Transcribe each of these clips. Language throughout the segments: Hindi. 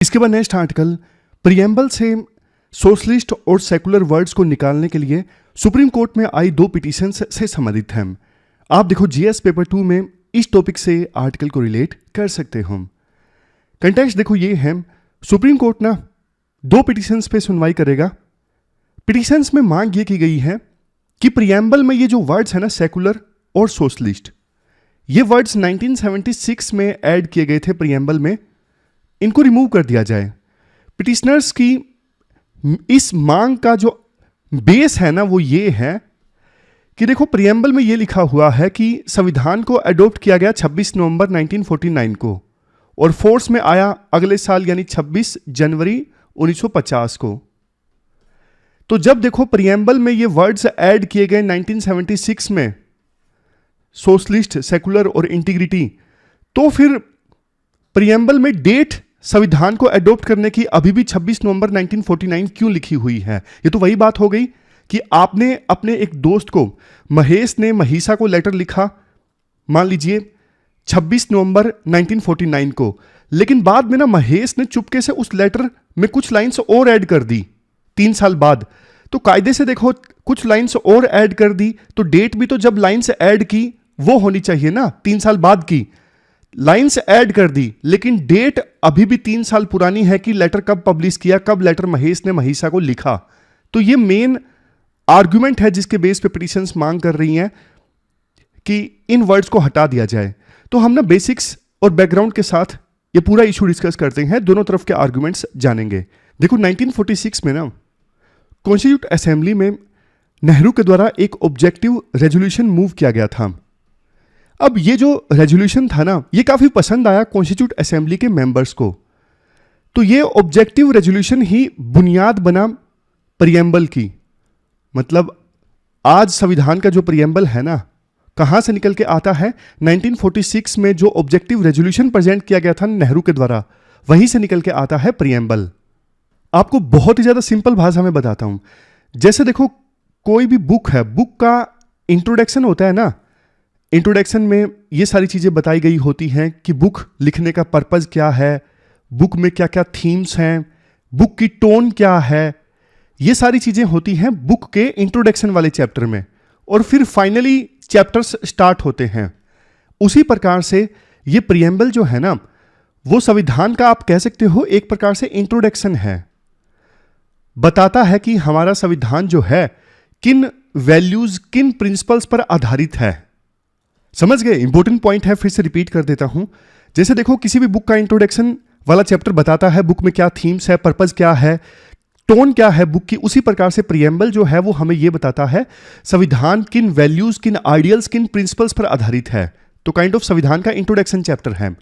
इसके बाद नेक्स्ट आर्टिकल, प्रियम्बल से सोशलिस्ट और सेकुलर वर्ड्स को निकालने के लिए सुप्रीम कोर्ट में आई 2 पिटीशन से संबंधित हैं। आप देखो जीएस पेपर 2 में इस टॉपिक से आर्टिकल को रिलेट कर सकते हो। कंटेक्स्ट देखो ये है, सुप्रीम कोर्ट ना 2 पिटीशंस पे सुनवाई करेगा। पिटीशंस में मांग ये की गई है कि प्रियम्बल में ये जो वर्ड्स है ना सेकुलर और सोशलिस्ट, ये वर्ड्स 1976 में ऐड किए गए थे प्रियम्बल में, इनको रिमूव कर दिया जाए। पिटिशनर्स की इस मांग का जो बेस है ना वो ये है कि देखो प्रियम्बल में ये लिखा हुआ है कि संविधान को अडॉप्ट किया गया 26 नवंबर 1949 को और फोर्स में आया अगले साल यानी 26 जनवरी 1950 को। तो जब देखो प्रियम्बल में ये वर्ड्स ऐड किए गए 1976 में, सोशलिस्ट, सेकुलर और इंटीग्रिटी, तो फिर प्रियम्बल में डेट संविधान को अडॉप्ट करने की अभी भी 26 नवंबर 1949 क्यों लिखी हुई है? ये तो वही बात हो गई कि आपने अपने एक दोस्त को, महेश ने महिषा को लेटर लिखा, मान लीजिए 26 नवंबर 1949 को, लेकिन बाद में ना महेश ने चुपके से उस लेटर में कुछ लाइंस और ऐड कर दी 3 साल बाद। तो कायदे से देखो कुछ लाइंस और ऐड कर दी तो डेट भी तो जब लाइंस ऐड की वो होनी चाहिए ना, 3 साल बाद की लाइंस ऐड कर दी, लेकिन डेट अभी भी 3 साल पुरानी है कि लेटर कब पब्लिश किया, कब लेटर महेश ने महिषा को लिखा। तो ये मेन आर्गुमेंट है जिसके बेस पे पिटीशंस मांग कर रही हैं कि इन वर्ड्स को हटा दिया जाए। तो हम ना बेसिक्स और बैकग्राउंड के साथ ये पूरा इशू डिस्कस करते हैं, दोनों तरफ के आर्गुमेंट्स जानेंगे। देखो 1946 में ना कॉन्स्टिट्यूट असेंबली में नेहरू के द्वारा एक ऑब्जेक्टिव रेजोल्यूशन मूव किया गया था। अब ये जो रेजोल्यूशन था ना ये काफी पसंद आया कॉन्स्टिट्यूट असेंबली के मेंबर्स को। तो ये ऑब्जेक्टिव रेजोल्यूशन ही बुनियाद बना प्रियम्बल की। मतलब आज संविधान का जो प्रियम्बल है ना कहां से निकल के आता है? 1946 में जो ऑब्जेक्टिव रेजोल्यूशन प्रेजेंट किया गया था नेहरू के द्वारा, वहीं से निकल के आता है प्रियम्बल। आपको बहुत ही ज्यादा सिंपल भाषा में बताता हूं। जैसे देखो कोई भी बुक है, बुक का इंट्रोडक्शन होता है ना, इंट्रोडक्शन में ये सारी चीज़ें बताई गई होती हैं कि बुक लिखने का पर्पज़ क्या है, बुक में क्या क्या थीम्स हैं, बुक की टोन क्या है, ये सारी चीज़ें होती हैं बुक के इंट्रोडक्शन वाले चैप्टर में, और फिर फाइनली चैप्टर्स स्टार्ट होते हैं। उसी प्रकार से ये प्रियम्बल जो है ना वो संविधान का आप कह सकते हो एक प्रकार से इंट्रोडक्शन है। बताता है कि हमारा संविधान जो है किन वैल्यूज, किन प्रिंसिपल्स पर आधारित है। समझ गए? इंपॉर्टेंट पॉइंट है, फिर से रिपीट कर देता हूं। जैसे देखो किसी भी बुक का इंट्रोडक्शन वाला चैप्टर बताता है बुक में क्या थीम्स है, पर्पस क्या है, टोन क्या है बुक की, उसी प्रकार से प्रियम्बल जो है वो हमें ये बताता है संविधान किन वैल्यूज, किन आइडियल्स, किन प्रिंसिपल्स पर आधारित है। तो काइंड ऑफ संविधान का इंट्रोडक्शन चैप्टर है।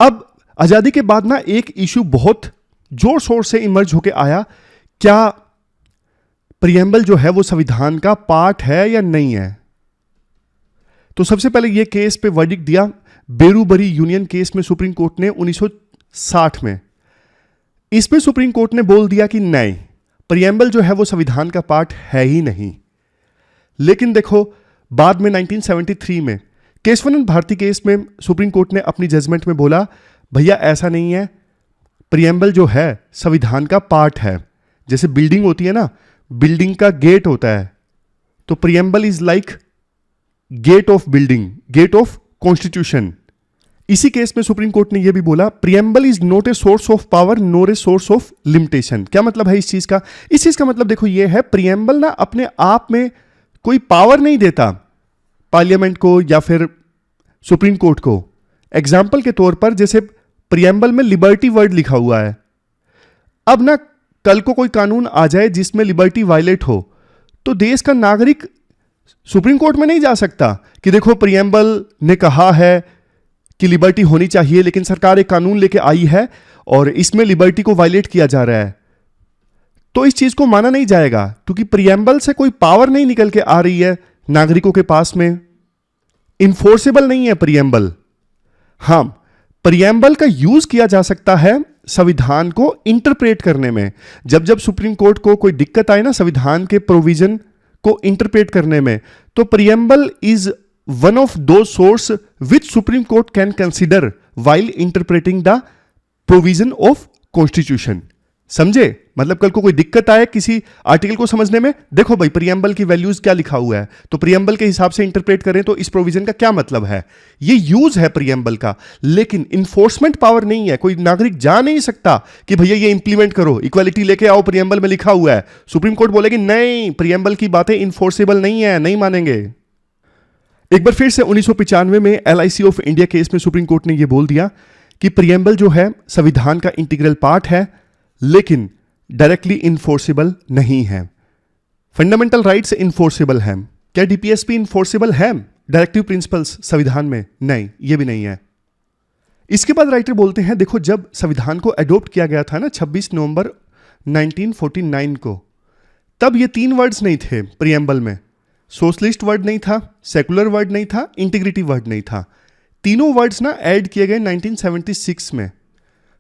अब आजादी के बाद ना एक इशू बहुत जोर शोर से इमर्ज होके आया, क्या प्रियम्बल जो है वो संविधान का पार्ट है या नहीं है? तो सबसे पहले ये केस पे वर्डिक्ट दिया बेरूबरी यूनियन केस में सुप्रीम कोर्ट ने 1960 में। इसमें सुप्रीम कोर्ट ने बोल दिया कि नहीं, प्रियम्बल जो है वो संविधान का पार्ट है ही नहीं। लेकिन देखो बाद में 1973 में केशवानंद भारती केस में सुप्रीम कोर्ट ने अपनी जजमेंट में बोला भैया ऐसा नहीं है, प्रियम्बल जो है संविधान का पार्ट है। जैसे बिल्डिंग होती है ना, बिल्डिंग का गेट होता है, तो preamble is like gate of building, gate of constitution. इसी केस में सुप्रीम कोर्ट ने यह भी बोला preamble is not a source of power nor a source of limitation. क्या मतलब है इस चीज का? इस चीज का मतलब देखो यह है प्रियम्बल ना अपने आप में कोई पावर नहीं देता पार्लियामेंट को या फिर सुप्रीम कोर्ट को। एग्जाम्पल के तौर पर जैसे प्रियम्बल में लिबर्टी वर्ड लिखा हुआ है, अब ना कल को कोई कानून आ जाए जिसमें लिबर्टी वायलेट हो तो देश का नागरिक सुप्रीम कोर्ट में नहीं जा सकता कि देखो प्रियम्बल ने कहा है कि लिबर्टी होनी चाहिए लेकिन सरकार एक कानून लेके आई है और इसमें लिबर्टी को वायलेट किया जा रहा है। तो इस चीज को माना नहीं जाएगा क्योंकि प्रियम्बल से कोई पावर नहीं निकल के आ रही है नागरिकों के पास में, इन्फोर्सेबल नहीं है प्रियम्बल। हां, प्रियम्बल का यूज किया जा सकता है संविधान को इंटरप्रेट करने में। जब जब सुप्रीम कोर्ट को कोई दिक्कत आए ना संविधान के प्रोविजन को इंटरप्रेट करने में, तो प्रियम्बल इज वन ऑफ दो source which supreme court can consider while interpreting the provision of constitution. समझे? मतलब कल को कोई दिक्कत आए किसी आर्टिकल को समझने में, देखो भाई प्रियम्बल की वैल्यूज क्या लिखा हुआ है, तो प्रियम्बल के हिसाब से इंटरप्रेट करें तो इस प्रोविजन का क्या मतलब है। ये यूज है प्रियम्बल का, लेकिन इन्फोर्समेंट पावर नहीं है। कोई नागरिक जा नहीं सकता कि भैया ये इंप्लीमेंट करो, इक्वालिटी लेके आओ, प्रियम्बल में लिखा हुआ है। सुप्रीम कोर्ट बोलेगी नहीं, प्रियम्बल की बातें इन्फोर्सेबल नहीं है, नहीं मानेंगे। एक बार फिर से 1995 में LIC ऑफ इंडिया केस में सुप्रीम कोर्ट ने यह बोल दिया कि प्रियम्बल जो है संविधान का इंटीग्रल पार्ट है, लेकिन डायरेक्टली इन्फोर्सेबल नहीं है। फंडामेंटल राइट्स इन्फोर्सेबल हैं। क्या DPSP इन्फोर्सेबल है डायरेक्टिव प्रिंसिपल्स संविधान में? नहीं, ये भी नहीं है। इसके बाद राइटर बोलते हैं देखो, जब संविधान को अडॉप्ट किया गया था ना 26 नवंबर 1949 को, तब ये 3 वर्ड्स नहीं थे प्रियम्बल में। सोशलिस्ट वर्ड नहीं था, सेकुलर वर्ड नहीं था, इंटीग्रिटी वर्ड नहीं था। तीनों वर्ड्स ना ऐड किए गए 1976 में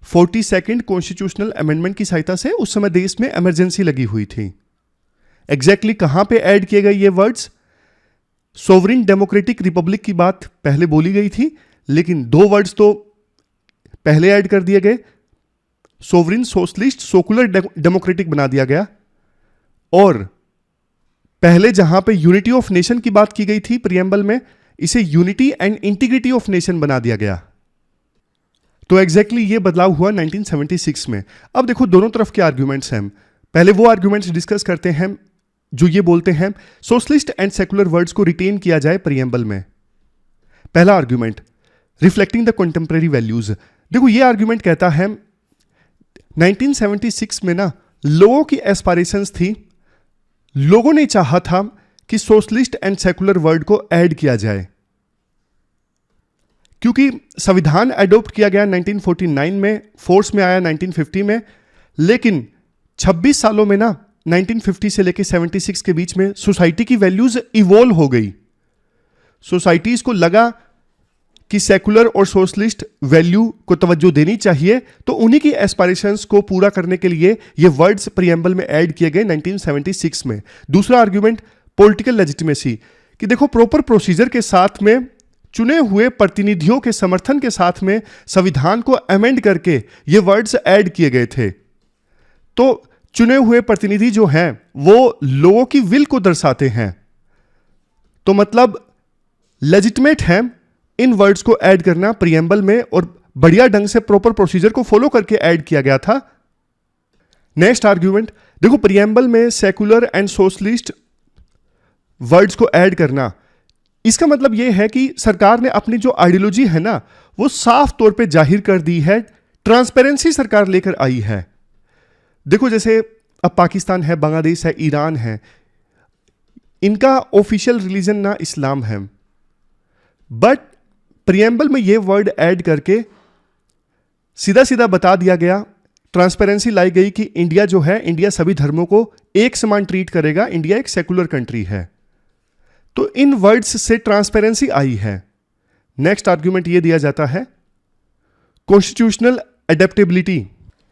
42nd कॉन्स्टिट्यूशनल अमेंडमेंट की सहायता से। उस समय देश में इमरजेंसी लगी हुई थी। एग्जैक्टली कहां पे ऐड किए गए ये वर्ड्स? सोवरिन डेमोक्रेटिक रिपब्लिक की बात पहले बोली गई थी, लेकिन 2 वर्ड्स तो पहले ऐड कर दिए गए। सोवरिन सोशलिस्ट सेकुलर डेमोक्रेटिक बना दिया गया, और पहले जहां पे यूनिटी ऑफ नेशन की बात की गई थी प्रियम्बल में, इसे unity and integrity of nation बना दिया गया। तो एग्जैक्टली ये बदलाव हुआ 1976 में। अब देखो दोनों तरफ के आर्ग्यूमेंट्स हैं। पहले वो आर्ग्यूमेंट्स डिस्कस करते हैं जो ये बोलते हैं सोशलिस्ट एंड सेकुलर वर्ड्स को रिटेन किया जाए प्रियम्बल में। पहला argument, reflecting the contemporary values. देखो ये आर्ग्यूमेंट कहता है 1976 में ना लोगों की एस्पायरेशंस थी, लोगों ने चाहा था कि सोशलिस्ट एंड सेकुलर वर्ड को ऐड किया जाए, क्योंकि संविधान अडॉप्ट किया गया 1949 में, फोर्स में आया 1950 में, लेकिन 26 सालों में ना 1950 से लेकर 76 के बीच में सोसाइटी की वैल्यूज इवॉल्व हो गई। सोसाइटीज को लगा कि सेकुलर और सोशलिस्ट वैल्यू को तवज्जो देनी चाहिए, तो उन्हीं की एस्पायरेशंस को पूरा करने के लिए ये वर्ड्स प्रियम्बल में ऐड किए गए 1976 में। दूसरा आर्ग्यूमेंट, पॉलिटिकल लेजिटिमेसी, कि देखो प्रॉपर प्रोसीजर के साथ में, चुने हुए प्रतिनिधियों के समर्थन के साथ में संविधान को अमेंड करके ये वर्ड्स ऐड किए गए थे। तो चुने हुए प्रतिनिधि जो हैं वो लोगों की विल को दर्शाते हैं, तो मतलब लेजिटिमेट है इन वर्ड्स को ऐड करना प्रियम्बल में, और बढ़िया ढंग से प्रॉपर प्रोसीजर को फॉलो करके ऐड किया गया था। नेक्स्ट आर्ग्यूमेंट, देखो प्रियम्बल में सेकुलर एंड सोशलिस्ट वर्ड्स को ऐड करना, इसका मतलब यह है कि सरकार ने अपनी जो आइडियोलॉजी है ना वो साफ तौर पे जाहिर कर दी है, ट्रांसपेरेंसी सरकार लेकर आई है। देखो जैसे अब पाकिस्तान है, बांग्लादेश है, ईरान है, इनका ऑफिशियल रिलीजन ना इस्लाम है, बट प्रियम्बल में ये वर्ड ऐड करके सीधा सीधा बता दिया गया, ट्रांसपेरेंसी लाई गई कि इंडिया जो है, इंडिया सभी धर्मों को एक समान ट्रीट करेगा, इंडिया एक सेकुलर कंट्री है। तो इन वर्ड्स से ट्रांसपेरेंसी आई है। नेक्स्ट आर्ग्यूमेंट ये दिया जाता है कॉन्स्टिट्यूशनल एडेप्टेबिलिटी।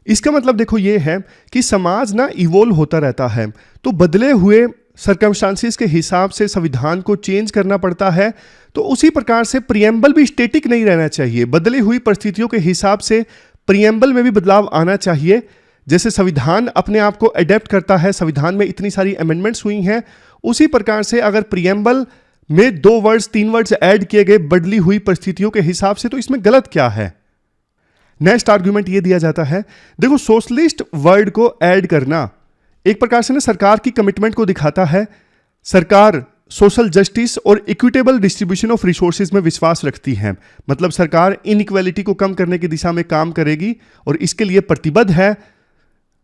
इसका मतलब देखो ये है कि समाज ना इवॉल्व होता रहता है, तो बदले हुए सर्कमस्टांसिस के हिसाब से संविधान को चेंज करना पड़ता है। तो उसी प्रकार से प्रियम्बल भी स्टैटिक नहीं रहना चाहिए, बदली हुई परिस्थितियों के हिसाब से प्रियम्बल में भी बदलाव आना चाहिए। जैसे संविधान अपने आप को अडेप्ट करता है, संविधान में इतनी सारी अमेंडमेंट्स हुई हैं, उसी प्रकार से अगर प्रियम्बल में 2 वर्ड्स 3 वर्ड्स ऐड किए गए बदली हुई परिस्थितियों के हिसाब से, तो इसमें गलत क्या है। नेक्स्ट आर्ग्यूमेंट ये दिया जाता है, देखो सोशलिस्ट वर्ड को ऐड करना एक प्रकार से ना सरकार की कमिटमेंट को दिखाता है। सरकार सोशल जस्टिस और इक्विटेबल डिस्ट्रीब्यूशन ऑफ रिसोर्सेज में विश्वास रखती है, मतलब सरकार इनइक्वालिटी को कम करने की दिशा में काम करेगी और इसके लिए प्रतिबद्ध है।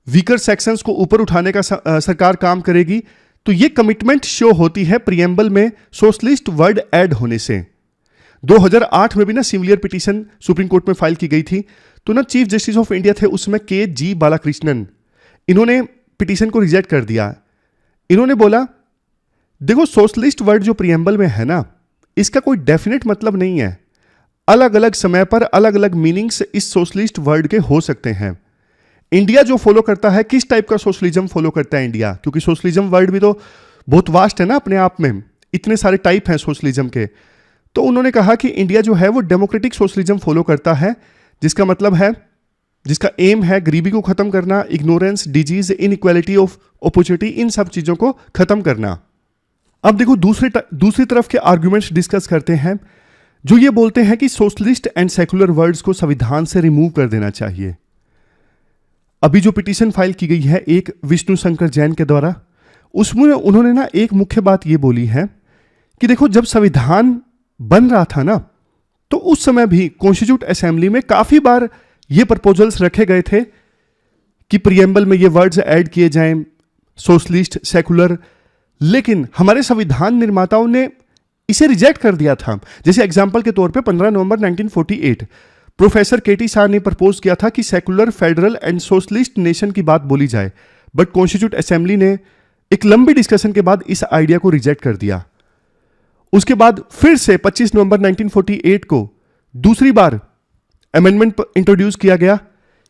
वीकर सेक्शंस को ऊपर उठाने का सरकार काम करेगी। तो ये कमिटमेंट शो होती है प्रियम्बल में सोशलिस्ट वर्ड ऐड होने से। 2008 में भी ना सिमिलर पिटीशन सुप्रीम कोर्ट में फाइल की गई थी, तो ना चीफ जस्टिस ऑफ इंडिया थे उसमें KG बालाकृष्णन, इन्होंने पिटीशन को रिजेक्ट कर दिया। इन्होंने बोला देखो सोशलिस्ट वर्ड जो प्रियम्बल में है ना, इसका कोई डेफिनेट मतलब नहीं है, अलग अलग समय पर अलग अलग मीनिंग्स इस सोशलिस्ट वर्ड के हो सकते हैं। इंडिया जो फॉलो करता है, किस टाइप का सोशलिज्म फॉलो करता है इंडिया, क्योंकि सोशलिज्म वर्ड भी तो बहुत वास्ट है ना अपने आप में, इतने सारे टाइप हैं सोशलिज्म के। तो उन्होंने कहा कि इंडिया जो है वो डेमोक्रेटिक सोशलिज्म फॉलो करता है, जिसका मतलब है जिसका एम है गरीबी को खत्म करना, ignorance, disease, inequality of opportunity, इन सब चीजों को खत्म करना। अब देखो दूसरी तरफ के आर्गुमेंट्स डिस्कस करते हैं जो ये बोलते हैं कि सोशलिस्ट एंड सेकुलर वर्ड्स को संविधान से रिमूव कर देना चाहिए। अभी जो पिटीशन फाइल की गई है एक विष्णु शंकर जैन के द्वारा, उसमें उन्होंने ना एक मुख्य बात ये बोली है कि देखो जब संविधान बन रहा था ना, तो उस समय भी कॉन्स्टिट्यूट असेंबली में काफी बार ये प्रपोजल्स रखे गए थे कि प्रियम्बल में ये वर्ड्स ऐड किए जाएं, सोशलिस्ट, सेकुलर, लेकिन हमारे संविधान निर्माताओं ने इसे रिजेक्ट कर दिया था। जैसे एग्जाम्पल के तौर पे 15 नवंबर 1948 प्रोफेसर केटी शाह ने प्रपोज किया था कि secular, federal and socialist nation की बात बोली जाए, बट कॉन्स्टिट्यूट असेंबली ने एक लंबी डिस्कशन के बाद इस आइडिया को रिजेक्ट कर दिया। उसके बाद फिर से 25 नवंबर 1948 को दूसरी बार अमेंडमेंट इंट्रोड्यूस किया गया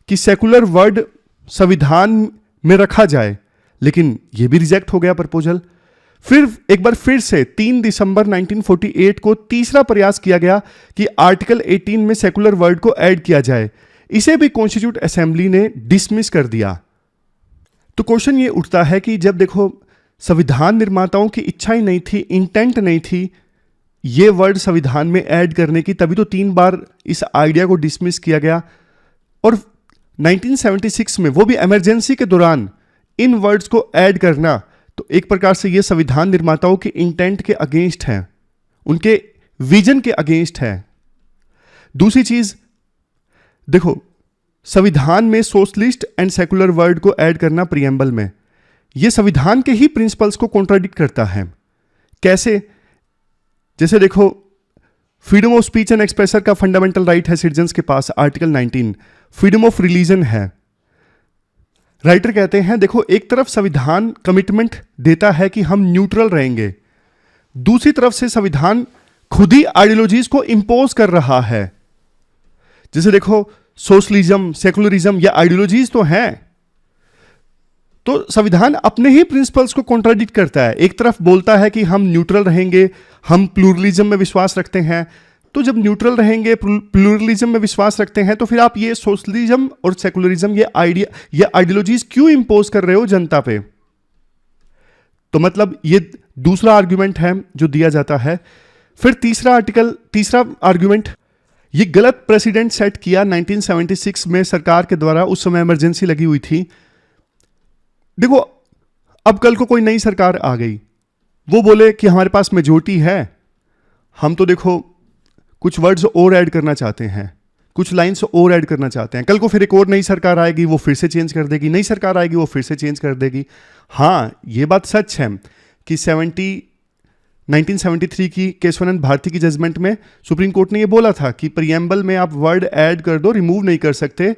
कि सेकुलर वर्ड संविधान में रखा जाए, लेकिन यह भी रिजेक्ट हो गया प्रपोजल। फिर एक बार फिर से 3 दिसंबर 1948 को तीसरा प्रयास किया गया कि आर्टिकल 18 में सेकुलर वर्ड को ऐड किया जाए, इसे भी कॉन्स्टिट्यूट असेंबली ने डिसमिस कर दिया। तो क्वेश्चन ये उठता है कि जब देखो संविधान निर्माताओं की इच्छा ही नहीं थी, इंटेंट नहीं थी ये वर्ड संविधान में ऐड करने की, तभी तो 3 बार इस आइडिया को डिसमिस किया गया। और 1976 में वो भी इमरजेंसी के दौरान इन वर्ड्स को ऐड करना, तो एक प्रकार से ये संविधान निर्माताओं के इंटेंट के अगेंस्ट है, उनके विजन के अगेंस्ट है। दूसरी चीज देखो, संविधान में सोशलिस्ट एंड सेकुलर वर्ड को ऐड करना प्रियम्बल में, यह संविधान के ही प्रिंसिपल्स को कॉन्ट्राडिक्ट करता है। कैसे? जैसे देखो, freedom of speech and expression का फंडामेंटल राइट है सिटीजन्स के पास, आर्टिकल 19। फ्रीडम ऑफ रिलीजन है। राइटर कहते हैं देखो, एक तरफ संविधान कमिटमेंट देता है कि हम न्यूट्रल रहेंगे, दूसरी तरफ से संविधान खुद ही आइडियोलॉजीज को इंपोज कर रहा है। जैसे देखो, सोशलिज्म, सेकुलरिज्म, ये आइडियोलॉजीज तो हैं, तो संविधान अपने ही प्रिंसिपल्स को कॉन्ट्राडिक्ट करता है। एक तरफ बोलता है कि हम न्यूट्रल रहेंगे, हम प्लूरलिज्म में विश्वास रखते हैं, तो जब न्यूट्रल रहेंगे, प्लूरलिज्म में विश्वास रखते हैं, तो फिर आप ये सोशलिज्म और सेकुलरिज्म, ये आइडियोलॉजीज क्यों इंपोज कर रहे हो जनता पे? तो मतलब ये दूसरा आर्ग्यूमेंट है जो दिया जाता है। फिर तीसरा आर्ग्यूमेंट, ये गलत प्रेसिडेंट सेट किया 1976 में सरकार के द्वारा, उस समय इमरजेंसी लगी हुई थी। देखो, अब कल को कोई नई सरकार आ गई, वो बोले कि हमारे पास मेजोरिटी है, हम तो देखो कुछ वर्ड्स और ऐड करना चाहते हैं, कुछ लाइंस और ऐड करना चाहते हैं। कल को फिर एक और नई सरकार आएगी, वो फिर से चेंज कर देगी, नई सरकार आएगी, वो फिर से चेंज कर देगी। हाँ, ये बात सच है कि 1973 की केशवानंद भारती की जजमेंट में सुप्रीम कोर्ट ने ये बोला था कि प्रियम्बल में आप वर्ड ऐड कर दो, रिमूव नहीं कर सकते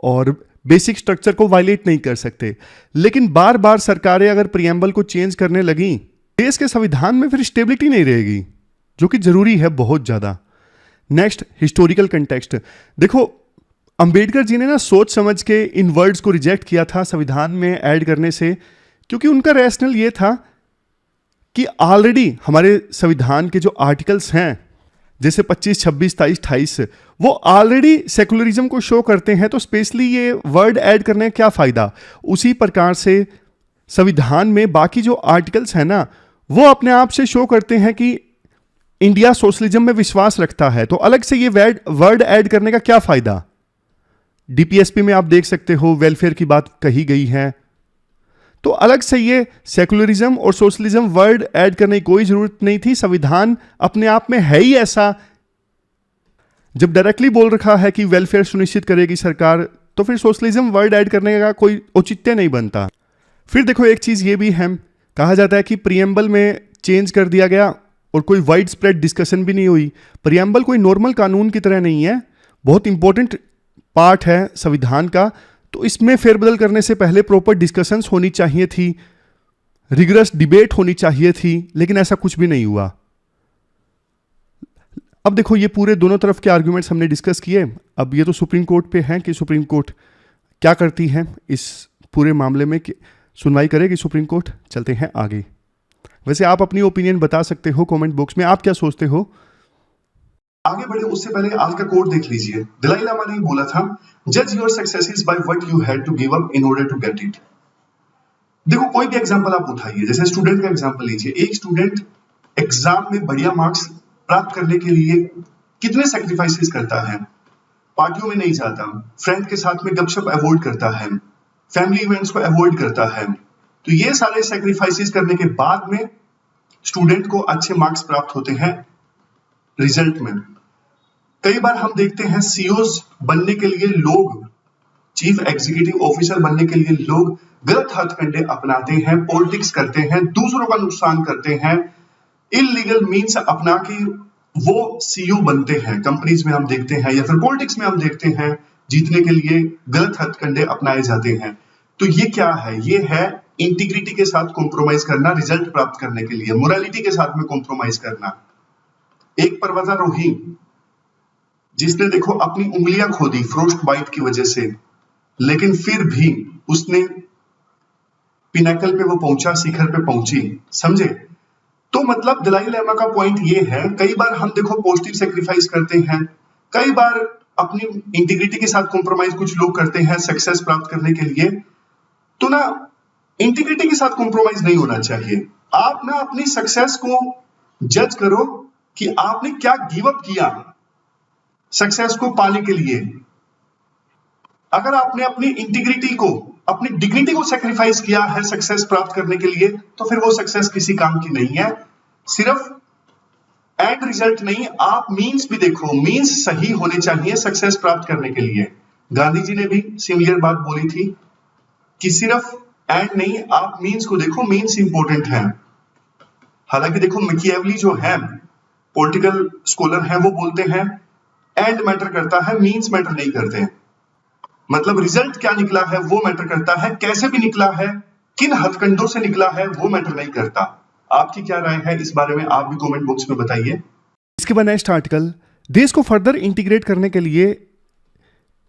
और बेसिक स्ट्रक्चर को वायलेट नहीं कर सकते। लेकिन बार बार सरकारें अगर प्रियम्बल को चेंज करने लगी, देश के संविधान में फिर स्टेबिलिटी नहीं रहेगी, जो कि जरूरी है बहुत ज्यादा। Next, historical context. देखो, अंबेडकर जी ने ना सोच समझ के इन वर्ड्स को रिजेक्ट किया था संविधान में ऐड करने से, क्योंकि उनका रैशनल ये था कि ऑलरेडी हमारे संविधान के जो आर्टिकल्स हैं, जैसे 25, 26, 23, 28, वो ऑलरेडी सेकुलरिज्म को शो करते हैं, तो स्पेशली ये वर्ड ऐड करने का क्या फायदा। उसी प्रकार से संविधान में बाकी जो आर्टिकल्स हैं ना, वो अपने आप से शो करते हैं कि इंडिया सोशलिज्म में विश्वास रखता है, तो अलग से ये वर्ड ऐड करने का क्या फायदा। डीपीएसपी में आप देख सकते हो वेलफेयर की बात कही गई है, तो अलग से ये सेकुलरिज्म और सोशलिज्म वर्ड ऐड करने की कोई जरूरत नहीं थी। संविधान अपने आप में है ही ऐसा, जब डायरेक्टली बोल रखा है कि वेलफेयर सुनिश्चित करेगी सरकार, तो फिर सोशलिज्म वर्ड ऐड करने का कोई औचित्य नहीं बनता। फिर देखो, एक चीज ये भी है, कहा जाता है कि प्रियम्बल में चेंज कर दिया गया और कोई वाइड स्प्रेड डिस्कशन भी नहीं हुई। प्रियम्बल कोई नॉर्मल कानून की तरह नहीं है, बहुत इंपॉर्टेंट पार्ट है संविधान का, तो इसमें फेरबदल करने से पहले प्रॉपर डिस्कशंस होनी चाहिए थी, रिगरस डिबेट होनी चाहिए थी, लेकिन ऐसा कुछ भी नहीं हुआ। अब देखो, ये पूरे दोनों तरफ के आर्ग्यूमेंट्स हमने डिस्कस किए। अब ये तो सुप्रीम कोर्ट पे है कि सुप्रीम कोर्ट क्या करती है इस पूरे मामले में, कि सुनवाई करेगी सुप्रीम कोर्ट। चलते हैं आगे। वैसे आप अपनी ओपिनियन बता सकते हो कमेंट बॉक्स में, आप क्या सोचते हो। आगे बढ़े उससे पहले आज का कोट देख लीजिए। दलाई लामा ने बोला था, जज your successes by what you had to give up in order to get it. देखो कोई भी एग्जांपल आप उठाइए, जैसे स्टूडेंट का एग्जांपल लीजिए। एक स्टूडेंट एग्जाम में बढ़िया मार्क्स प्राप्त करने के लिए कितने सैक्रिफाइसेस करता है। पार्टियों में नहीं जाता, फ्रेंड के साथ में गपशप अवॉइड करता है, फैमिली इवेंट्स को अवॉइड करता है। तो ये सारे सैक्रिफाइसेस करने के बाद में स्टूडेंट को अच्छे मार्क्स प्राप्त होते हैं रिजल्ट में। कई बार हम देखते हैं सीईओज बनने के लिए लोग, चीफ एग्जीक्यूटिव ऑफिसर बनने के लिए लोग गलत हथकंडे अपनाते हैं, पॉलिटिक्स करते हैं, दूसरों का नुकसान करते हैं, इलीगल मीन्स अपना के वो सीईओ बनते हैं। कंपनीज में हम देखते हैं या फिर पॉलिटिक्स में हम देखते हैं, जीतने के लिए गलत हथकंडे अपनाए जाते हैं। तो ये क्या है? ये है इंटीग्रिटी के साथ कॉम्प्रोमाइज करना रिजल्ट प्राप्त करने के लिए, मोरालिटी के साथ में कॉम्प्रोमाइज करना। एक पर्वतारोही जिसने देखो अपनी उंगलियां खो दी फ्रोस्ट बाइट की वजह से, लेकिन फिर भी उसने पिनाकल पे वो पहुंचा, शिखर पे पहुंची, समझे? तो मतलब दलाई लामा का पॉइंट ये है, कई बार हम देखो पॉजिटिव सेक्रीफाइस करते हैं, कई बार अपनी इंटीग्रिटी के साथ कॉम्प्रोमाइज कुछ लोग करते हैं सक्सेस प्राप्त करने के लिए। तो ना इंटीग्रिटी के साथ कॉम्प्रोमाइज नहीं होना चाहिए। आप ना अपनी सक्सेस को जज करो कि आपने क्या गिव अप किया सक्सेस को पाने के लिए। अगर आपने अपनी इंटीग्रिटी को, अपनी डिग्निटी को सैक्रिफाइस किया है सक्सेस प्राप्त करने के लिए, तो फिर वो सक्सेस किसी काम की नहीं है। सिर्फ एंड रिजल्ट नहीं, आप मीन्स भी देखो, मीन्स सही होने चाहिए सक्सेस प्राप्त करने के लिए। गांधी जी ने भी सिमिलर बात बोली थी कि सिर्फ एंड नहीं, आप मीन्स को देखो, मीन्स इंपॉर्टेंट है। हालांकि देखो मैकियावेली जो है पॉलिटिकल स्कॉलर है, वो बोलते हैं एंड मैटर करता है, मीन्स मैटर नहीं करते। मतलब रिजल्ट क्या निकला है वो मैटर करता है, कैसे भी निकला है, किन हथकंडों से निकला है वो मैटर नहीं करता। आपकी क्या राय है इस बारे में, आप भी कमेंट बॉक्स में बताइए। इसके बाद नेक्स्ट आर्टिकल, देश को फर्दर इंटीग्रेट करने के लिए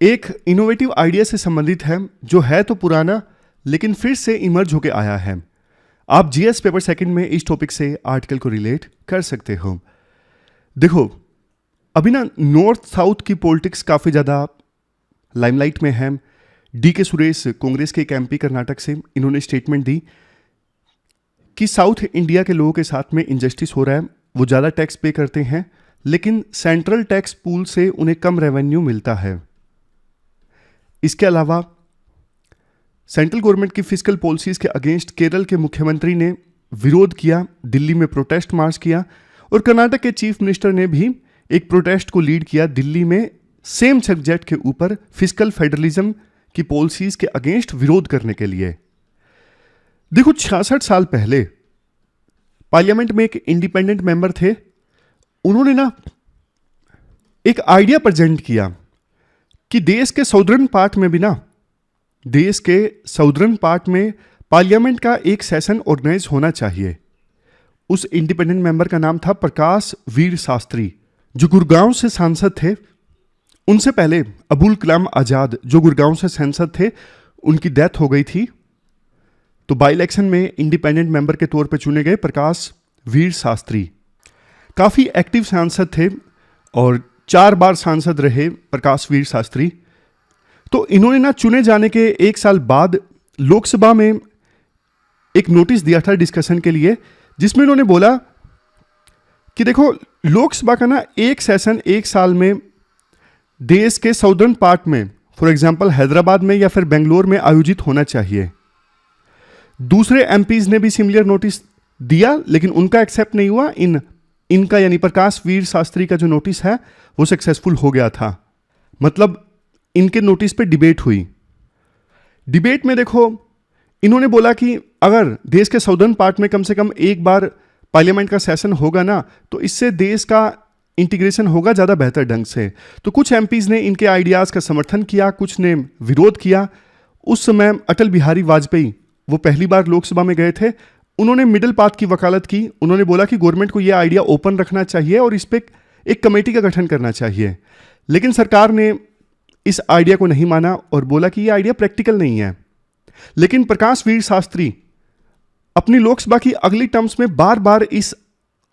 एक इनोवेटिव आइडिया से संबंधित है, जो है तो पुराना लेकिन फिर से इमर्ज होके आया है। आप जीएस पेपर सेकंड में इस टॉपिक से आर्टिकल को रिलेट कर सकते हो। देखो अभी ना नॉर्थ साउथ की पॉलिटिक्स काफ़ी ज़्यादा लाइमलाइट में है। DK सुरेश कांग्रेस के एक MP कर्नाटक से, इन्होंने स्टेटमेंट दी कि साउथ इंडिया के लोगों के साथ में इनजस्टिस हो रहा है। वो ज़्यादा टैक्स पे करते हैं लेकिन सेंट्रल टैक्स पूल से उन्हें कम रेवेन्यू मिलता है। इसके अलावा सेंट्रल गवर्नमेंट की फिस्कल पॉलिसीज के अगेंस्ट केरल के मुख्यमंत्री ने विरोध किया, दिल्ली में प्रोटेस्ट मार्च किया, और कर्नाटक के चीफ मिनिस्टर ने भी एक प्रोटेस्ट को लीड किया दिल्ली में सेम सब्जेक्ट के ऊपर फिस्कल फेडरलिज्म की पॉलिसीज के अगेंस्ट विरोध करने के लिए। देखो 66 साल पहले पार्लियामेंट में एक इंडिपेंडेंट मेंबर थे, उन्होंने ना एक आइडिया प्रेजेंट किया कि देश के साउदर्न पार्ट में भी ना, देश के साउदर्न पार्ट में पार्लियामेंट का एक सेशन ऑर्गेनाइज होना चाहिए। उस इंडिपेंडेंट मेंबर का नाम था प्रकाश वीर शास्त्री, जो गुड़गांव से सांसद थे। उनसे पहले अबुल कलाम आज़ाद, जो गुड़गांव से सांसद थे, उनकी डेथ हो गई थी। तो बाई इलेक्शन में इंडिपेंडेंट मेंबर के तौर पर चुने गए प्रकाश वीर शास्त्री। काफ़ी एक्टिव सांसद थे और 4 बार सांसद रहे प्रकाश वीर शास्त्री। तो इन्होंने ना चुने जाने के 1 साल बाद लोकसभा में एक नोटिस दिया था डिस्कशन के लिए, जिसमें इन्होंने बोला कि देखो लोकसभा का ना एक सेशन 1 साल में देश के साउदर्न पार्ट में, फॉर एग्जांपल हैदराबाद में या फिर बेंगलोर में आयोजित होना चाहिए। दूसरे एमपीज ने भी सिमिलर नोटिस दिया लेकिन उनका एक्सेप्ट नहीं हुआ। इनका यानी प्रकाश वीर शास्त्री का जो नोटिस है वो सक्सेसफुल हो गया था। मतलब इनके नोटिस पे डिबेट हुई। डिबेट में देखो इन्होंने बोला कि अगर देश के साउदर्न पार्ट में कम से कम एक बार पार्लियामेंट का सेशन होगा ना, तो इससे देश का इंटीग्रेशन होगा ज़्यादा बेहतर ढंग से। तो कुछ एमपीज ने इनके आइडियाज़ का समर्थन किया, कुछ ने विरोध किया। उस समय अटल बिहारी वाजपेयी, वो पहली बार लोकसभा में गए थे, उन्होंने मिडिल पाथ की वकालत की। उन्होंने बोला कि गवर्नमेंट को यह आइडिया ओपन रखना चाहिए और इस पर एक कमेटी का गठन करना चाहिए। लेकिन सरकार ने इस आइडिया को नहीं माना और बोला कि यह आइडिया प्रैक्टिकल नहीं है। लेकिन प्रकाश वीर शास्त्री अपनी लोकसभा की अगली टर्म्स में बार बार इस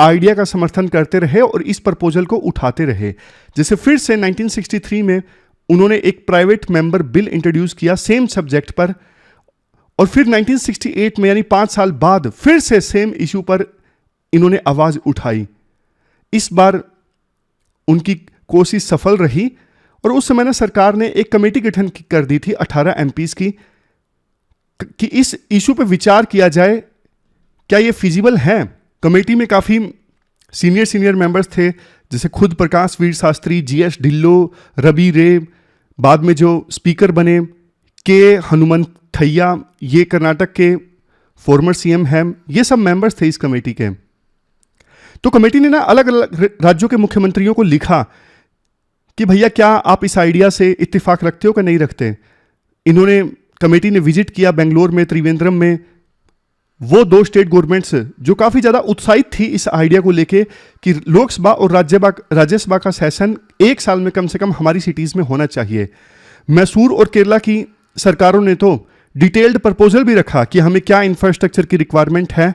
आइडिया का समर्थन करते रहे और इस प्रपोजल को उठाते रहे। जैसे फिर से 1963 में उन्होंने एक प्राइवेट मेंबर बिल इंट्रोड्यूस किया सेम सब्जेक्ट पर, और फिर 1968 में यानी 5 साल बाद फिर से सेम इशू पर इन्होंने आवाज उठाई। इस बार उनकी कोशिश सफल रही और उस समय ना सरकार ने एक कमेटी गठन कर दी थी 18 एमपीज की कि इस इशू पर विचार किया जाए, क्या ये फिजिबल है। कमेटी में काफ़ी सीनियर मेंबर्स थे, जैसे खुद प्रकाश वीर शास्त्री, जीएस ढिल्लो, रवि रे, बाद में जो स्पीकर बने के हनुमंथैया, ये कर्नाटक के फॉर्मर सीएम हैं, ये सब मेंबर्स थे इस कमेटी के। तो कमेटी ने ना अलग अलग राज्यों के मुख्यमंत्रियों को लिखा कि भैया क्या आप इस आइडिया से इत्तेफाक रखते हो कि नहीं रखते। इन्होंने कमेटी ने विजिट किया बेंगलोर में, त्रिवेंद्रम में। वो 2 स्टेट गवर्नमेंट्स जो काफ़ी ज़्यादा उत्साहित थी इस आइडिया को लेके कि लोकसभा और राज्यसभा का सेशन एक साल में कम से कम हमारी सिटीज़ में होना चाहिए। मैसूर और केरला की सरकारों ने तो डिटेल्ड प्रपोजल भी रखा कि हमें क्या इंफ्रास्ट्रक्चर की रिक्वायरमेंट है,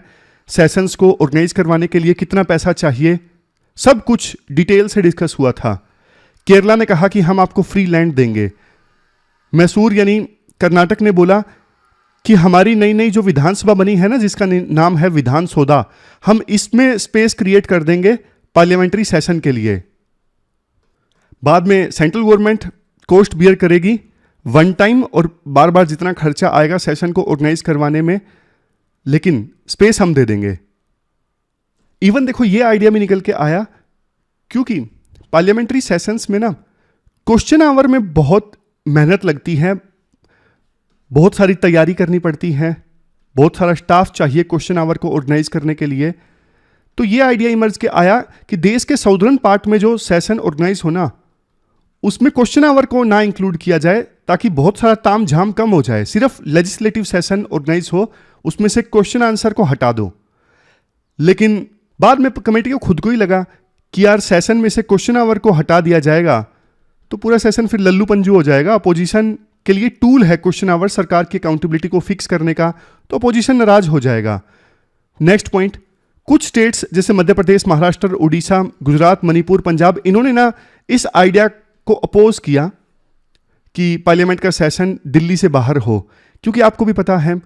सेशंस को ऑर्गेनाइज करवाने के लिए कितना पैसा चाहिए, सब कुछ डिटेल से डिस्कस हुआ था। केरला ने कहा कि हम आपको फ्री लैंड देंगे। मैसूर यानी कर्नाटक ने बोला कि हमारी नई नई जो विधानसभा बनी है ना, जिसका नाम है विधान सौदा, हम इसमें स्पेस क्रिएट कर देंगे पार्लियामेंट्री सेशन के लिए। बाद में सेंट्रल गवर्नमेंट कॉस्ट बियर करेगी वन टाइम और बार बार जितना खर्चा आएगा सेशन को ऑर्गेनाइज करवाने में, लेकिन स्पेस हम दे देंगे। इवन देखो ये आइडिया भी निकल के आया क्योंकि पार्लियामेंट्री सेशंस में ना क्वेश्चन आवर में बहुत मेहनत लगती है, बहुत सारी तैयारी करनी पड़ती है, बहुत सारा स्टाफ चाहिए क्वेश्चन आवर को ऑर्गेनाइज करने के लिए। तो ये आइडिया इमर्ज के आया कि देश के साउदर्न पार्ट में जो सेशन ऑर्गेनाइज होना, उसमें क्वेश्चन आवर को ना इंक्लूड किया जाए ताकि बहुत सारा ताम झाम कम हो जाए। सिर्फ लेजिस्लेटिव सेशन ऑर्गेनाइज हो, उसमें से क्वेश्चन आंसर को हटा दो। लेकिन बाद में कमेटी को खुद को ही लगा कि यार सेशन में से क्वेश्चन आवर को हटा दिया जाएगा तो पूरा सेशन फिर लल्लू पंजू हो जाएगा। अपोजिशन के लिए टूल है क्वेश्चन आवर सरकार की अकाउंटेबिलिटी को फिक्स करने का, तो अपोजिशन नाराज हो जाएगा। नेक्स्ट पॉइंट, कुछ स्टेट्स जैसे मध्य प्रदेश, महाराष्ट्र, उड़ीसा, गुजरात, मणिपुर, पंजाब, इन्होंने ना इस आइडिया को अपोज किया कि पार्लियामेंट का सेशन दिल्ली से बाहर हो, क्योंकि आपको भी पता है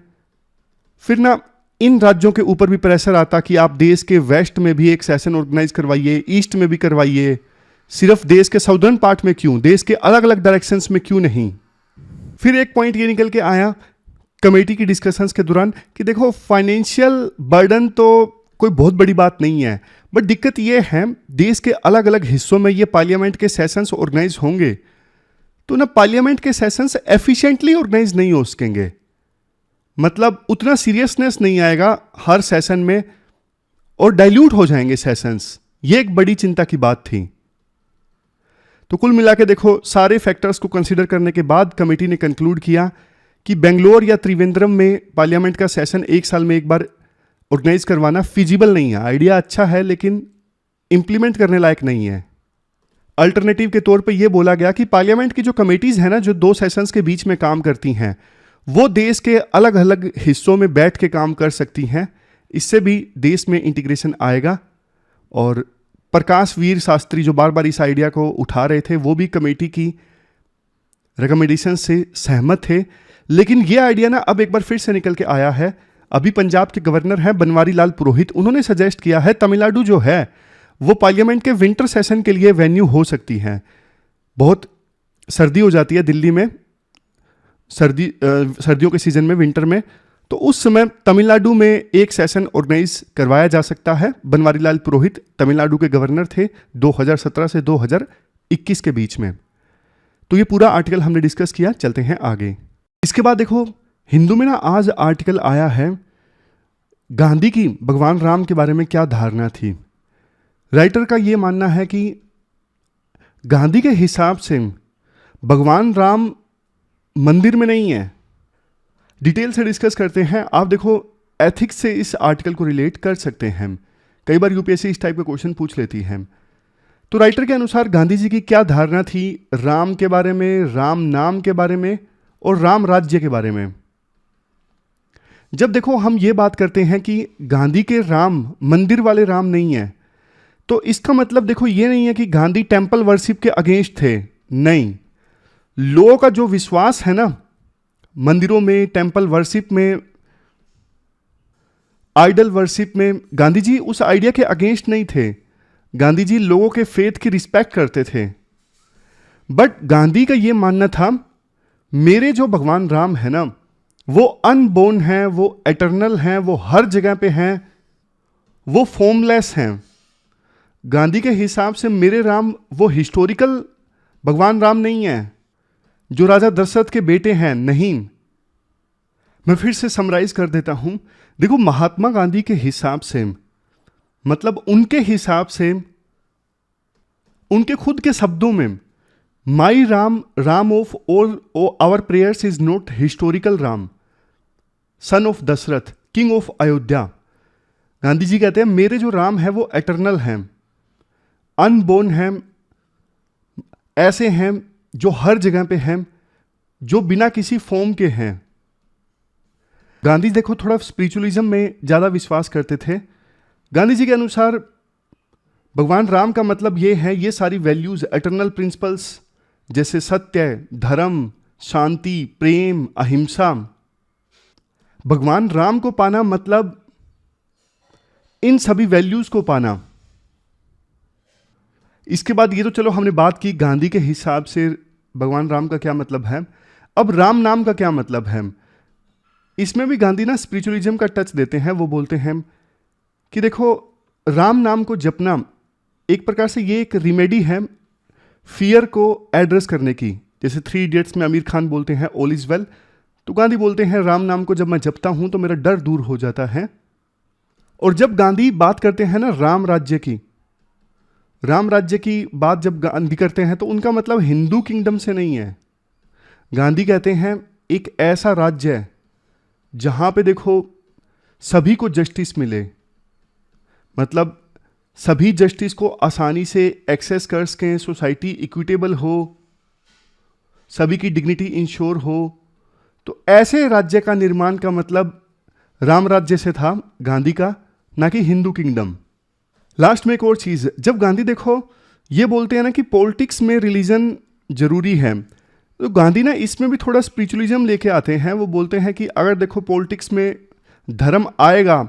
फिर ना इन राज्यों के ऊपर भी प्रेशर आता कि आप देश के वेस्ट में भी एक सेशन ऑर्गेनाइज करवाइए, ईस्ट में भी करवाइए, सिर्फ देश के साउदर्न पार्ट में क्यों, देश के अलग अलग डायरेक्शंस में क्यों नहीं। फिर एक पॉइंट ये निकल के आया कमेटी की डिस्कशंस के दौरान कि देखो फाइनेंशियल बर्डन तो कोई बहुत बड़ी बात नहीं है, बट दिक्कत ये है देश के अलग अलग हिस्सों में ये पार्लियामेंट के सेशंस ऑर्गेनाइज होंगे तो ना पार्लियामेंट के सेशंस एफिशिएंटली ऑर्गेनाइज नहीं हो सकेंगे, मतलब उतना सीरियसनेस नहीं आएगा हर सेशन में और डाइल्यूट हो जाएंगे सेशंस। ये एक बड़ी चिंता की बात थी। तो कुल मिला के देखो सारे फैक्टर्स को कंसीडर करने के बाद कमेटी ने कंक्लूड किया कि बेंगलोर या त्रिवेंद्रम में पार्लियामेंट का सेशन एक साल में एक बार ऑर्गेनाइज करवाना फिजिबल नहीं है। आइडिया अच्छा है लेकिन इंप्लीमेंट करने लायक नहीं है। अल्टरनेटिव के तौर पे ये बोला गया कि पार्लियामेंट की जो कमेटीज हैं ना, जो 2 सेशंस के बीच में काम करती हैं, वो देश के अलग अलग हिस्सों में बैठ के काम कर सकती हैं। इससे भी देश में इंटीग्रेशन आएगा। और प्रकाश वीर शास्त्री जो बार बार इस आइडिया को उठा रहे थे, वो भी कमेटी की रिकमेंडेशन से सहमत थे। लेकिन ये आइडिया ना अब एक बार फिर से निकल के आया है। अभी पंजाब के गवर्नर हैं बनवारी लाल पुरोहित, उन्होंने सजेस्ट किया है तमिलनाडु जो है वो पार्लियामेंट के विंटर सेशन के लिए वेन्यू हो सकती है। बहुत सर्दी हो जाती है दिल्ली में, सर्दियों के सीजन में, विंटर में, तो उस समय तमिलनाडु में एक सेशन ऑर्गेनाइज करवाया जा सकता है। बनवारी लाल पुरोहित तमिलनाडु के गवर्नर थे 2017 से 2021 के बीच में। तो ये पूरा आर्टिकल हमने डिस्कस किया। चलते हैं आगे। इसके बाद देखो हिंदू में ना आज आर्टिकल आया है गांधी की भगवान राम के बारे में क्या धारणा थी। राइटर का ये मानना है कि गांधी के हिसाब से भगवान राम मंदिर में नहीं है। डिटेल से डिस्कस करते हैं। आप देखो एथिक्स से इस आर्टिकल को रिलेट कर सकते हैं। कई बार यूपीएससी इस टाइप के क्वेश्चन पूछ लेती है। तो राइटर के अनुसार गांधी जी की क्या धारणा थी राम के बारे में, राम नाम के बारे में और राम राज्य के बारे में। जब देखो हम ये बात करते हैं कि गांधी के राम मंदिर वाले राम नहीं है, तो इसका मतलब देखो ये नहीं है कि गांधी टेम्पल वर्शिप के अगेंस्ट थे, नहीं। लोगों का जो विश्वास है ना मंदिरों में, टेम्पल वर्शिप में, आइडल वर्शिप में, गांधी जी उस आइडिया के अगेंस्ट नहीं थे। गांधी जी लोगों के फेथ की रिस्पेक्ट करते थे। बट गांधी का ये मानना था मेरे जो भगवान राम है ना वो अनबोर्न हैं, वो एटर्नल हैं, वो हर जगह पे हैं, वो फॉर्मलेस हैं। गांधी के हिसाब से मेरे राम वो हिस्टोरिकल भगवान राम नहीं है जो राजा दशरथ के बेटे हैं, नहीं। मैं फिर से समराइज कर देता हूं। देखो महात्मा गांधी के हिसाब से, मतलब उनके हिसाब से, उनके खुद के शब्दों में, my Ram, Ram of all our prayers is not historical Ram, son of Dashrath, king of Ayodhya. Gandhi ji कहते हैं मेरे जो राम है वो एटर्नल हैं, अनबोर्न हैं, ऐसे हैं जो हर जगह पे हैं, जो बिना किसी फॉर्म के हैं। गांधी देखो थोड़ा स्पिरिचुअलिज्म में ज़्यादा विश्वास करते थे। गांधी जी के अनुसार भगवान राम का मतलब ये है, ये सारी वैल्यूज, एटर्नल प्रिंसिपल्स जैसे सत्य, धर्म, शांति, प्रेम, अहिंसा, भगवान राम को पाना मतलब इन सभी वैल्यूज को पाना। इसके बाद ये तो चलो हमने बात की गांधी के हिसाब से भगवान राम का क्या मतलब है। अब राम नाम का क्या मतलब है, इसमें भी गांधी ना स्पिरिचुअलिज्म का टच देते हैं। वो बोलते हैं कि देखो राम नाम को जपना एक प्रकार से ये एक रिमेडी है फियर को एड्रेस करने की। जैसे 3 इडियट्स में आमिर खान बोलते हैं ऑल इज वेल, तो गांधी बोलते हैं राम नाम को जब मैं जपता हूं तो मेरा डर दूर हो जाता है। और जब गांधी बात करते हैं ना राम राज्य की बात जब गांधी करते हैं तो उनका मतलब हिंदू किंगडम से नहीं है। गांधी कहते हैं एक ऐसा राज्य है जहां पे देखो सभी को जस्टिस मिले, मतलब सभी जस्टिस को आसानी से एक्सेस कर सकें, सोसाइटी इक्विटेबल हो, सभी की डिग्निटी इंश्योर हो। तो ऐसे राज्य का निर्माण का मतलब राम राज्य से था गांधी का, ना कि हिंदू किंगडम। लास्ट में एक और चीज़, जब गांधी देखो ये बोलते हैं ना कि पॉलिटिक्स में रिलीजन जरूरी है, तो गांधी ना इसमें भी थोड़ा स्पिरिचुअलिज्म लेके आते हैं। वो बोलते हैं कि अगर देखो पॉलिटिक्स में धर्म आएगा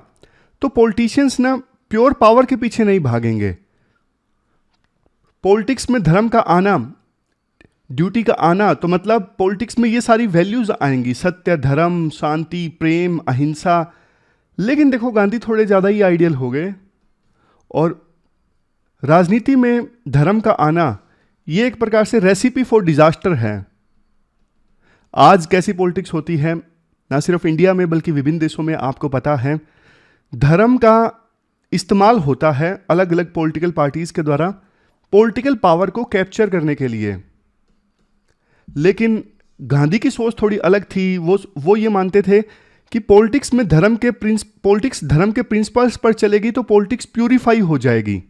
तो पॉलिटिशियंस ना प्योर पावर के पीछे नहीं भागेंगे। पॉलिटिक्स में धर्म का आना, ड्यूटी का आना, तो मतलब पॉलिटिक्स में ये सारी वैल्यूज आएंगी, सत्य, धर्म, शांति, प्रेम, अहिंसा। लेकिन देखो गांधी थोड़े ज़्यादा ही आइडियल हो गए और राजनीति में धर्म का आना ये एक प्रकार से रेसिपी फॉर डिजास्टर है। आज कैसी पॉलिटिक्स होती है ना सिर्फ इंडिया में बल्कि विभिन्न देशों में, आपको पता है धर्म का इस्तेमाल होता है अलग अलग पॉलिटिकल पार्टीज के द्वारा पॉलिटिकल पावर को कैप्चर करने के लिए। लेकिन गांधी की सोच थोड़ी अलग थी। वो ये मानते थे कि पॉलिटिक्स में धर्म के प्रिंसिपल्स पर चलेगी तो पॉलिटिक्स प्यूरिफाई हो जाएगी।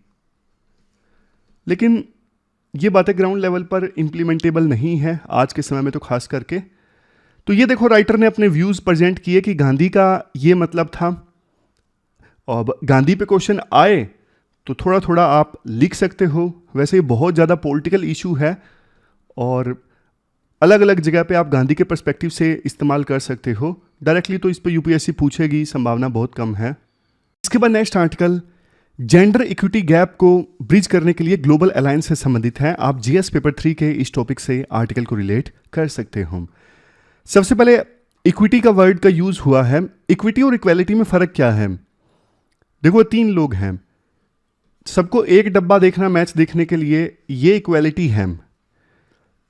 लेकिन ये बातें ग्राउंड लेवल पर इम्प्लीमेंटेबल नहीं है आज के समय में, तो खास करके। तो ये देखो राइटर ने अपने व्यूज़ प्रेजेंट किए कि गांधी का ये मतलब था। अब गांधी पे क्वेश्चन आए तो थोड़ा थोड़ा आप लिख सकते हो। वैसे ये बहुत ज़्यादा पॉलिटिकल इशू है और अलग अलग जगह पे आप गांधी के पर्सपेक्टिव से इस्तेमाल कर सकते हो। डायरेक्टली तो इस पर यूपीएससी पूछेगी, संभावना बहुत कम है। इसके बाद next article gender equity gap को ब्रिज करने के लिए ग्लोबल अलायंस से संबंधित है। आप जीएस पेपर 3 के इस टॉपिक से आर्टिकल को रिलेट कर सकते हो। सबसे पहले इक्विटी का वर्ड का यूज हुआ है। इक्विटी और इक्वेलिटी में फर्क क्या है? देखो 3 लोग हैं, सबको एक डब्बा देखना मैच देखने के लिए, ये इक्वेलिटी है।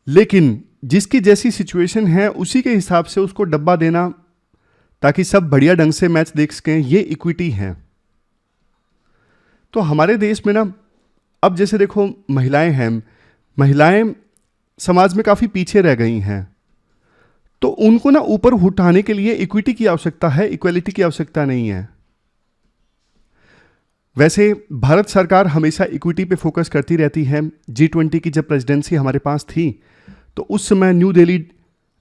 लेकिन जिसकी जैसी सिचुएशन है उसी के हिसाब से उसको डब्बा देना ताकि सब बढ़िया ढंग से मैच देख सकें, ये इक्विटी है। तो हमारे देश में ना अब जैसे देखो महिलाएं हैं, महिलाएं समाज में काफ़ी पीछे रह गई हैं, तो उनको ना ऊपर उठाने के लिए इक्विटी की आवश्यकता है, इक्वेलिटी की आवश्यकता नहीं है। वैसे भारत सरकार हमेशा इक्विटी पे फोकस करती रहती है। G20 की जब प्रेसिडेंसी हमारे पास थी तो उस समय न्यू दिल्ली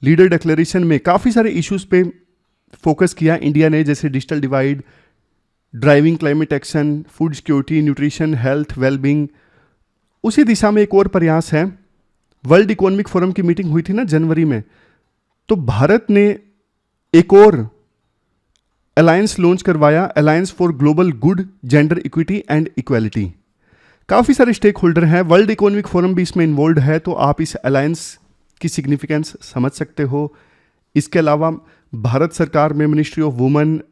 लीडर डिक्लेरेशन में काफ़ी सारे इश्यूज पे फोकस किया इंडिया ने, जैसे digital divide, driving climate action, food security, nutrition, health, wellbeing. उसी दिशा में एक और प्रयास है। वर्ल्ड इकोनॉमिक फोरम की मीटिंग हुई थी ना जनवरी में, तो भारत ने एक और अलायंस लॉन्च करवाया, alliance for global good, gender equity and equality. काफ़ी सारे स्टेक होल्डर हैं, वर्ल्ड इकोनॉमिक फोरम भी इसमें इन्वॉल्व है, तो आप इस अलायंस की सिग्निफिकेंस समझ सकते हो। इसके अलावा भारत सरकार में ministry of women,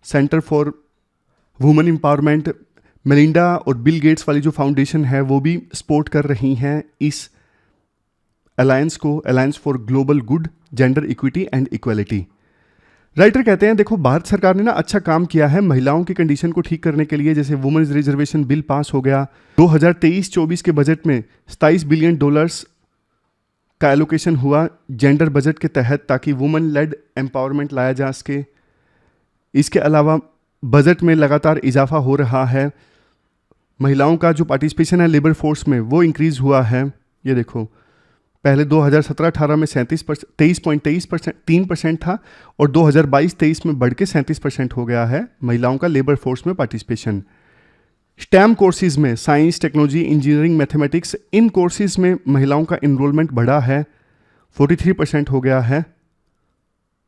centre for women empowerment, Melinda और बिल गेट्स वाली जो फाउंडेशन है वो भी सपोर्ट कर रही हैं इस अलायंस को, alliance for global good, gender equity and equality. Writer कहते हैं देखो भारत सरकार ने ना अच्छा काम किया है महिलाओं की कंडीशन को ठीक करने के लिए। जैसे वुमेन्स रिजर्वेशन बिल पास हो गया, 2023-24 के बजट में $27 बिलियन का एलोकेशन हुआ जेंडर बजट के तहत, ताकि वुमेन लेड एम्पावरमेंट लाया जा सके। इसके अलावा बजट में लगातार इजाफा हो रहा है, महिलाओं का जो पार्टिसिपेशन है लेबर फोर्स में वो इंक्रीज़ हुआ है। ये देखो पहले 2017-18 में 23.3% था और 2022-23 में बढ़ के 37% हो गया है महिलाओं का लेबर फोर्स में पार्टिसिपेशन। स्टेम कोर्सेज में साइंस, टेक्नोलॉजी, इंजीनियरिंग, मैथमेटिक्स, इन कोर्सेज में महिलाओं का इनरोलमेंट बढ़ा है, 43% हो गया है।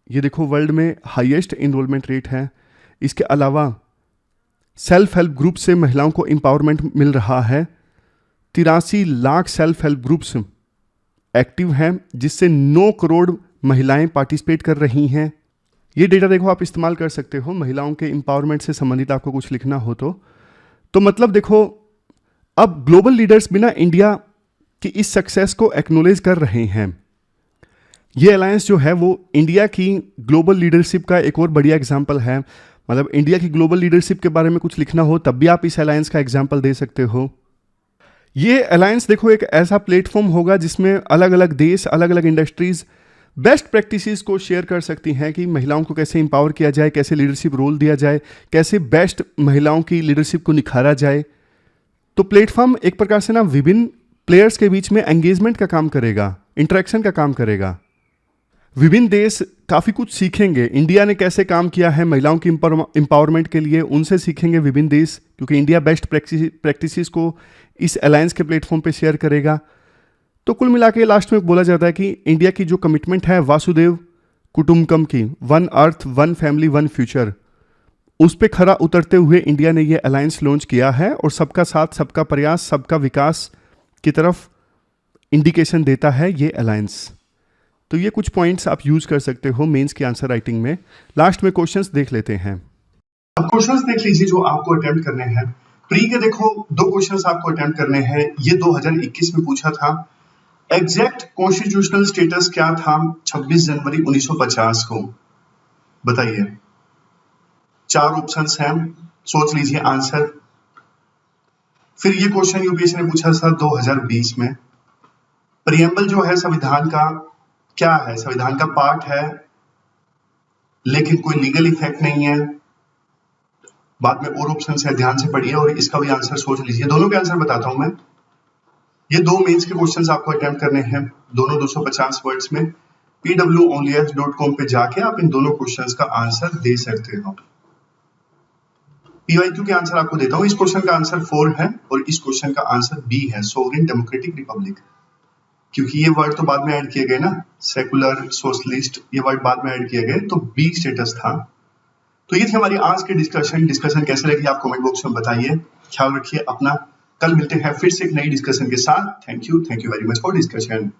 ये देखो वर्ल्ड में हाईएस्ट इनरोलमेंट रेट है। इसके अलावा सेल्फ हेल्प ग्रुप से महिलाओं को एम्पावरमेंट मिल रहा है। 83 lakh self help groups active हैं, जिससे 9 करोड़ महिलाएं पार्टिसिपेट कर रही हैं। ये डेटा देखो आप इस्तेमाल कर सकते हो महिलाओं के एम्पावरमेंट से संबंधित आपको कुछ लिखना हो तो मतलब देखो अब ग्लोबल लीडर्स भी ना इंडिया की इस सक्सेस को एक्नॉलेज कर रहे हैं। ये अलायंस जो है वो इंडिया की ग्लोबल लीडरशिप का एक और बढ़िया एग्जाम्पल है। मतलब इंडिया की ग्लोबल लीडरशिप के बारे में कुछ लिखना हो तब भी आप इस अलायंस का एग्जाम्पल दे सकते हो। ये अलायंस देखो एक ऐसा प्लेटफॉर्म होगा जिसमें अलग अलग देश, अलग अलग इंडस्ट्रीज बेस्ट प्रैक्टिसेस को शेयर कर सकती हैं कि महिलाओं को कैसे एम्पावर किया जाए, कैसे लीडरशिप रोल दिया जाए, कैसे बेस्ट महिलाओं की लीडरशिप को निखारा जाए। तो प्लेटफॉर्म एक प्रकार से ना विभिन्न प्लेयर्स के बीच में एंगेजमेंट का काम करेगा, इंटरेक्शन का काम करेगा। विभिन्न देश काफ़ी कुछ सीखेंगे, इंडिया ने कैसे काम किया है महिलाओं की एम्पावरमेंट के लिए, उनसे सीखेंगे विभिन्न देश, क्योंकि इंडिया बेस्ट प्रैक्टिसेस को इस अलायंस के प्लेटफॉर्म पे शेयर करेगा। तो कुल मिला के लास्ट में बोला जाता है कि इंडिया की जो कमिटमेंट है वासुदेव कुटुंबकम की, one earth, one family, one future, उस पे खरा उतरते हुए इंडिया ने ये अलायंस लॉन्च किया है और सबका साथ, सबका प्रयास, सबका विकास की तरफ इंडिकेशन देता है ये अलायंस। तो ये कुछ पॉइंट्स आप यूज कर सकते हो मेंस की आंसर राइटिंग में। लास्ट में क्वेश्चंस देख लेते हैं। अब क्वेश्चंस देख लीजिए जो आपको अटेम्प्ट करने हैं। प्री के देखो 2 क्वेश्चंस आपको अटेम्प्ट करने हैं। ये 2021 में पूछा था। एग्जैक्ट कॉन्स्टिट्यूशनल स्टेटस क्या था 26 जनवरी 1950 को, बताइए। 4 ऑप्शंस हैं, सोच लीजिए आंसर। फिर ये क्वेश्चन यूपीएससी ने पूछा था 2020 में। प्रिएम्बल जो है संविधान का क्या है? संविधान का पार्ट है लेकिन कोई लीगल इफेक्ट नहीं है। बाद में और ऑप्शन है, ध्यान से पढ़िए और इसका भी आंसर सोच लीजिए। दोनों के आंसर बताता हूं मैं। ये 2 मेंस के क्वेश्चंस आपको अटेम्प्ट करने हैं, दोनों 250 वर्ड्स में। pwonlyf.com पे जाके आप इन दोनों क्वेश्चंस का आंसर दे सकते हो। पीवाईक्यू के आंसर आपको देता हूं। इस क्वेश्चन का आंसर 4 है और इस क्वेश्चन का आंसर बी है, सोवरेन डेमोक्रेटिक रिपब्लिक। क्योंकि ये वर्ड तो बाद में ऐड किए गए ना, सेकुलर, सोशलिस्ट, ये वर्ड बाद में ऐड किए गए, तो बी स्टेटस था। तो ये थी हमारी आज की डिस्कशन कैसे लगी आप कमेंट बॉक्स में बताइए। ख्याल रखिए अपना। कल मिलते हैं फिर से एक नई डिस्कशन के साथ। Thank you very much for discussion.